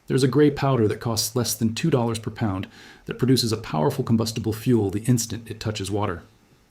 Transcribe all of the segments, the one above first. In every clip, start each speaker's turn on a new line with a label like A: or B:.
A: There's a gray powder that costs less than $2 per pound that produces a powerful combustible fuel the instant it touches water.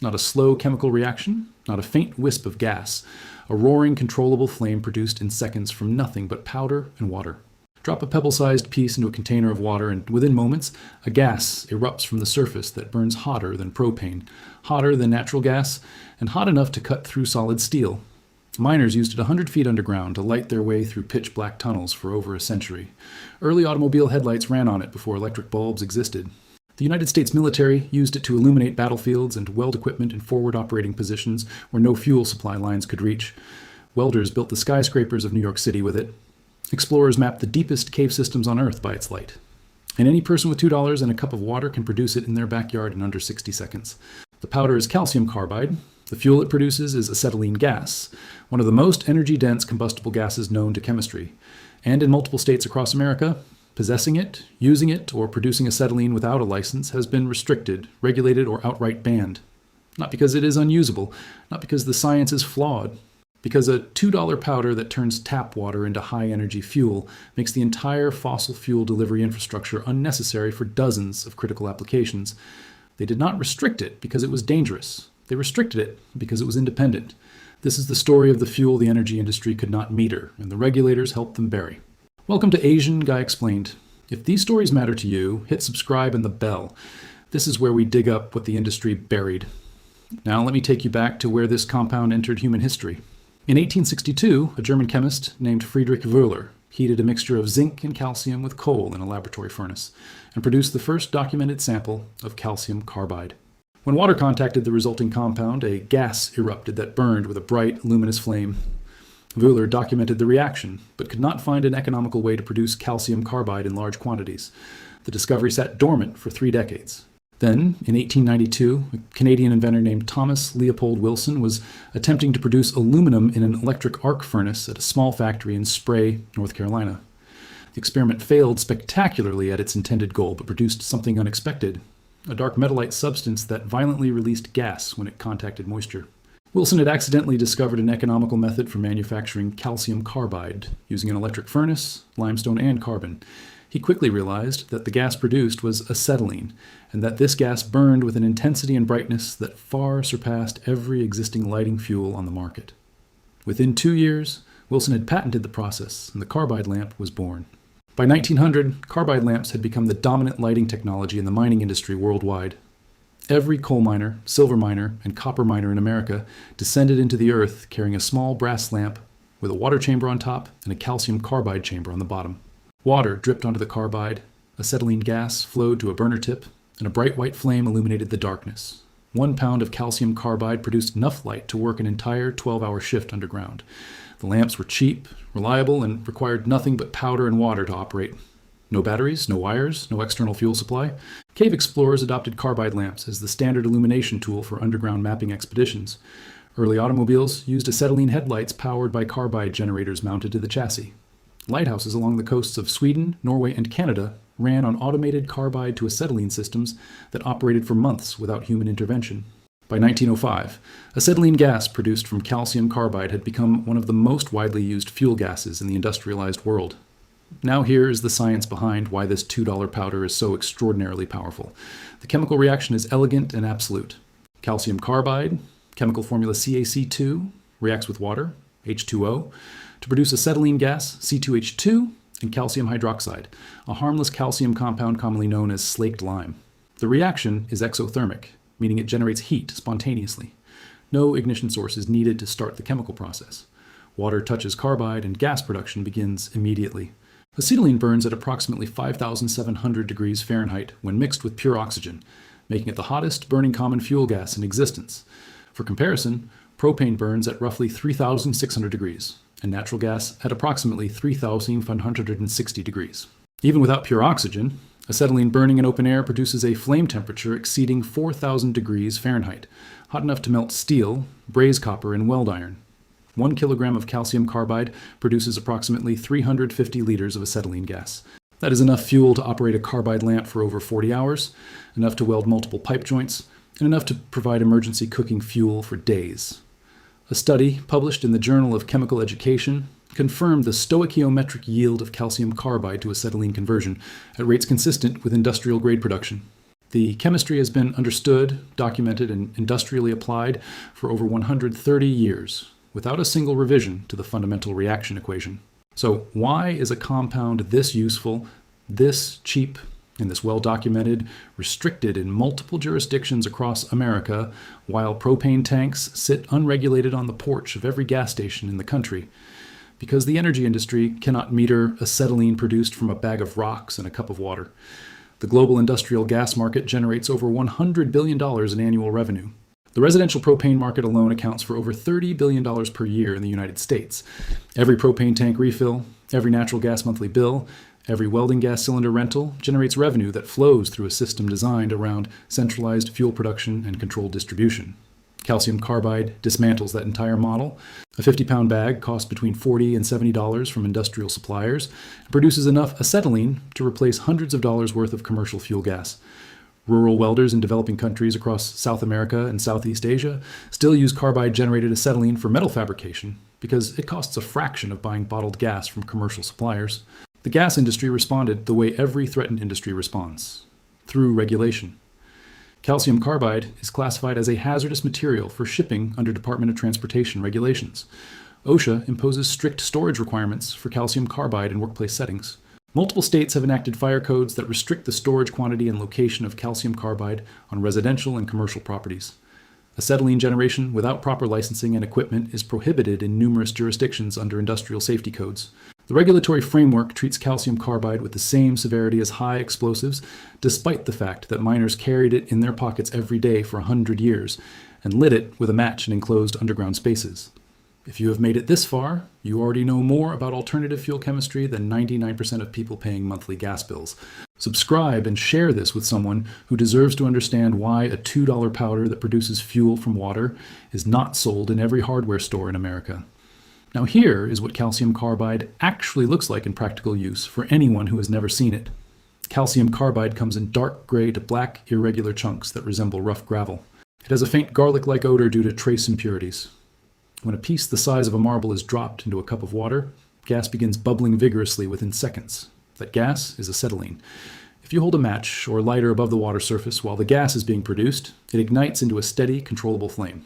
A: Not a slow chemical reaction, not a faint wisp of gas. A roaring, controllable flame produced in seconds from nothing but powder and water. Drop a pebble-sized piece into a container of water, and within moments, a gas erupts from the surface that burns hotter than propane, hotter than natural gas, and hot enough to cut through solid steel. Miners used it 100 feet underground to light their way through pitch-black tunnels for over a century. Early automobile headlights ran on it before electric bulbs existed. The United States military used it to illuminate battlefields and weld equipment in forward operating positions where no fuel supply lines could reach. Welders built the skyscrapers of New York City with it. Explorers mapped the deepest cave systems on Earth by its light. And any person with $2 and a cup of water can produce it in their backyard in under 60 seconds. The powder is calcium carbide. The fuel it produces is acetylene gas, one of the most energy-dense combustible gases known to chemistry. And in multiple states across America, possessing it, using it, or producing acetylene without a license has been restricted, regulated, or outright banned. Not because it is unusable, not because the science is flawed, because a $2 powder that turns tap water into high-energy fuel makes the entire fossil fuel delivery infrastructure unnecessary for dozens of critical applications. They did not restrict it because it was dangerous. They restricted it because it was independent. This is the story of the fuel the energy industry could not meter, and the regulators helped them bury. Welcome to Asian Guy Explained. If these stories matter to you, hit subscribe and the bell. This is where we dig up what the industry buried. Now let me take you back to where this compound entered human history. In 1862, a German chemist named Friedrich Wöhler heated a mixture of zinc and calcium with coal in a laboratory furnace and produced the first documented sample of calcium carbide. When water contacted the resulting compound, a gas erupted that burned with a bright, luminous flame. Wöhler documented the reaction, but could not find an economical way to produce calcium carbide in large quantities. The discovery sat dormant for 3 decades. Then, in 1892, a Canadian inventor named Thomas Leopold Wilson was attempting to produce aluminum in an electric arc furnace at a small factory in Spray, North Carolina. The experiment failed spectacularly at its intended goal, but produced something unexpected, a dark metallite substance that violently released gas when it contacted moisture. Wilson had accidentally discovered an economical method for manufacturing calcium carbide using an electric furnace, limestone, and carbon. He quickly realized that the gas produced was acetylene, and that this gas burned with an intensity and brightness that far surpassed every existing lighting fuel on the market. Within 2 years, Wilson had patented the process, and the carbide lamp was born. By 1900, carbide lamps had become the dominant lighting technology in the mining industry worldwide. Every coal miner, silver miner, and copper miner in America descended into the earth carrying a small brass lamp with a water chamber on top and a calcium carbide chamber on the bottom. Water dripped onto the carbide, acetylene gas flowed to a burner tip, and a bright white flame illuminated the darkness. 1 pound of calcium carbide produced enough light to work an entire 12-hour shift underground. The lamps were cheap, reliable, and required nothing but powder and water to operate. No batteries, no wires, no external fuel supply. Cave explorers adopted carbide lamps as the standard illumination tool for underground mapping expeditions. Early automobiles used acetylene headlights powered by carbide generators mounted to the chassis. Lighthouses along the coasts of Sweden, Norway, and Canada ran on automated carbide to acetylene systems that operated for months without human intervention. By 1905, acetylene gas produced from calcium carbide had become one of the most widely used fuel gases in the industrialized world. Now here is the science behind why this $2 powder is so extraordinarily powerful. The chemical reaction is elegant and absolute. Calcium carbide, chemical formula CaC2, reacts with water, H2O, to produce acetylene gas, C2H2, and calcium hydroxide, a harmless calcium compound commonly known as slaked lime. The reaction is exothermic, meaning it generates heat spontaneously. No ignition source is needed to start the chemical process. Water touches carbide and gas production begins immediately. Acetylene burns at approximately 5,700 degrees Fahrenheit when mixed with pure oxygen, making it the hottest burning common fuel gas in existence. For comparison, propane burns at roughly 3,600 degrees, and natural gas at approximately 3,560 degrees. Even without pure oxygen, acetylene burning in open air produces a flame temperature exceeding 4,000 degrees Fahrenheit, hot enough to melt steel, braze copper, and weld iron. 1 kilogram of calcium carbide produces approximately 350 liters of acetylene gas. That is enough fuel to operate a carbide lamp for over 40 hours, enough to weld multiple pipe joints, and enough to provide emergency cooking fuel for days. A study published in the Journal of Chemical Education confirmed the stoichiometric yield of calcium carbide to acetylene conversion at rates consistent with industrial-grade production. The chemistry has been understood, documented, and industrially applied for over 130 years, without a single revision to the fundamental reaction equation. So why is a compound this useful, this cheap, and this well-documented, restricted in multiple jurisdictions across America, while propane tanks sit unregulated on the porch of every gas station in the country? Because the energy industry cannot meter acetylene produced from a bag of rocks and a cup of water. The global industrial gas market generates over $100 billion in annual revenue. The residential propane market alone accounts for over $30 billion per year in the United States. Every propane tank refill, every natural gas monthly bill, every welding gas cylinder rental generates revenue that flows through a system designed around centralized fuel production and controlled distribution. Calcium carbide dismantles that entire model. A 50-pound bag costs between $40 and $70 from industrial suppliers and produces enough acetylene to replace hundreds of dollars worth of commercial fuel gas. Rural welders in developing countries across South America and Southeast Asia still use carbide-generated acetylene for metal fabrication because it costs a fraction of buying bottled gas from commercial suppliers. The gas industry responded the way every threatened industry responds, through regulation. Calcium carbide is classified as a hazardous material for shipping under Department of Transportation regulations. OSHA imposes strict storage requirements for calcium carbide in workplace settings. Multiple states have enacted fire codes that restrict the storage quantity and location of calcium carbide on residential and commercial properties. Acetylene generation without proper licensing and equipment is prohibited in numerous jurisdictions under industrial safety codes. The regulatory framework treats calcium carbide with the same severity as high explosives, despite the fact that miners carried it in their pockets every day for 100 years and lit it with a match in enclosed underground spaces. If you have made it this far, you already know more about alternative fuel chemistry than 99% of people paying monthly gas bills. Subscribe and share this with someone who deserves to understand why a $2 powder that produces fuel from water is not sold in every hardware store in America. Now here is what calcium carbide actually looks like in practical use for anyone who has never seen it. Calcium carbide comes in dark gray to black, irregular chunks that resemble rough gravel. It has a faint garlic-like odor due to trace impurities. When a piece the size of a marble is dropped into a cup of water, gas begins bubbling vigorously within seconds. That gas is acetylene. If you hold a match or lighter above the water surface while the gas is being produced, it ignites into a steady, controllable flame.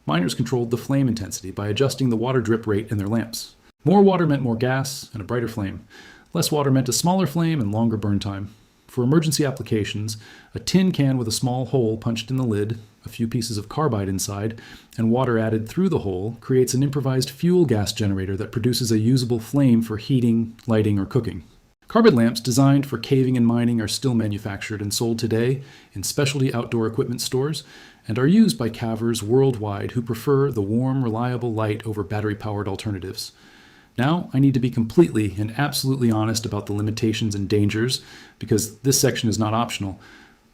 A: Miners controlled the flame intensity by adjusting the water drip rate in their lamps. More water meant more gas and a brighter flame. Less water meant a smaller flame and longer burn time. For emergency applications, a tin can with a small hole punched in the lid, a few pieces of carbide inside, and water added through the hole creates an improvised fuel gas generator that produces a usable flame for heating, lighting, or cooking. Carbide lamps designed for caving and mining are still manufactured and sold today in specialty outdoor equipment stores and are used by cavers worldwide who prefer the warm, reliable light over battery-powered alternatives. Now, I need to be completely and absolutely honest about the limitations and dangers, because this section is not optional.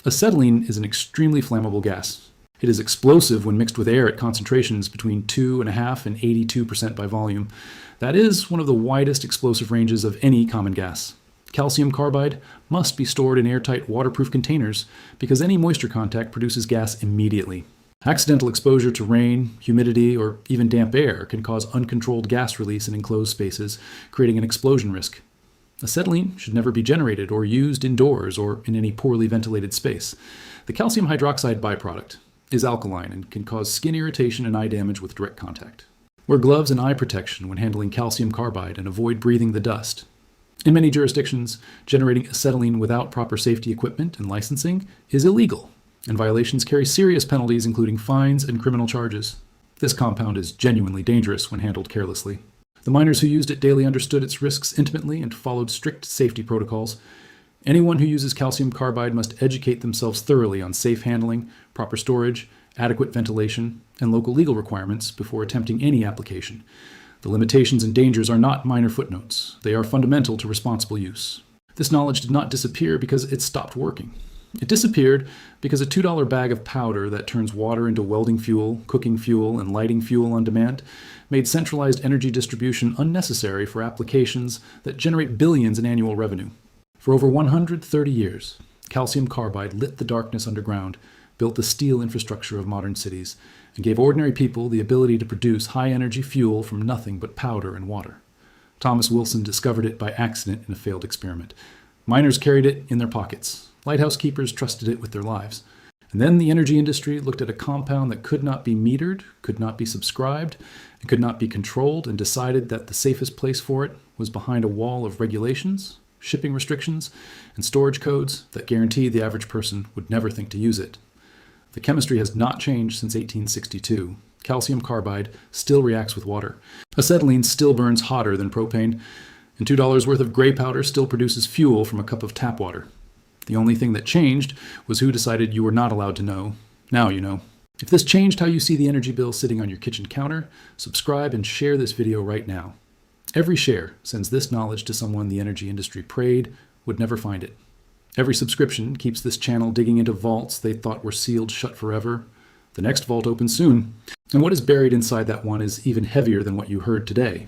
A: Acetylene is an extremely flammable gas. It is explosive when mixed with air at concentrations between 2.5% and 82% by volume. That is one of the widest explosive ranges of any common gas. Calcium carbide must be stored in airtight waterproof containers because any moisture contact produces gas immediately. Accidental exposure to rain, humidity, or even damp air can cause uncontrolled gas release in enclosed spaces, creating an explosion risk. Acetylene should never be generated or used indoors or in any poorly ventilated space. The calcium hydroxide byproduct is alkaline and can cause skin irritation and eye damage with direct contact. Wear gloves and eye protection when handling calcium carbide and avoid breathing the dust. In many jurisdictions, generating acetylene without proper safety equipment and licensing is illegal, and violations carry serious penalties including fines and criminal charges. This compound is genuinely dangerous when handled carelessly. The miners who used it daily understood its risks intimately and followed strict safety protocols. Anyone who uses calcium carbide must educate themselves thoroughly on safe handling, proper storage, adequate ventilation, and local legal requirements before attempting any application. The limitations and dangers are not minor footnotes. They are fundamental to responsible use. This knowledge did not disappear because it stopped working. It disappeared because a $2 bag of powder that turns water into welding fuel, cooking fuel, and lighting fuel on demand made centralized energy distribution unnecessary for applications that generate billions in annual revenue. For over 130 years, calcium carbide lit the darkness underground, built the steel infrastructure of modern cities, and gave ordinary people the ability to produce high-energy fuel from nothing but powder and water. Thomas Wilson discovered it by accident in a failed experiment. Miners carried it in their pockets. Lighthouse keepers trusted it with their lives. And then the energy industry looked at a compound that could not be metered, could not be subscribed, and could not be controlled, and decided that the safest place for it was behind a wall of regulations, shipping restrictions, and storage codes that guaranteed the average person would never think to use it. The chemistry has not changed since 1862. Calcium carbide still reacts with water. Acetylene still burns hotter than propane, and $2 worth of gray powder still produces fuel from a cup of tap water. The only thing that changed was who decided you were not allowed to know. Now you know. If this changed how you see the energy bill sitting on your kitchen counter, subscribe and share this video right now. Every share sends this knowledge to someone the energy industry prayed would never find it. Every subscription keeps this channel digging into vaults they thought were sealed shut forever. The next vault opens soon. And what is buried inside that one is even heavier than what you heard today.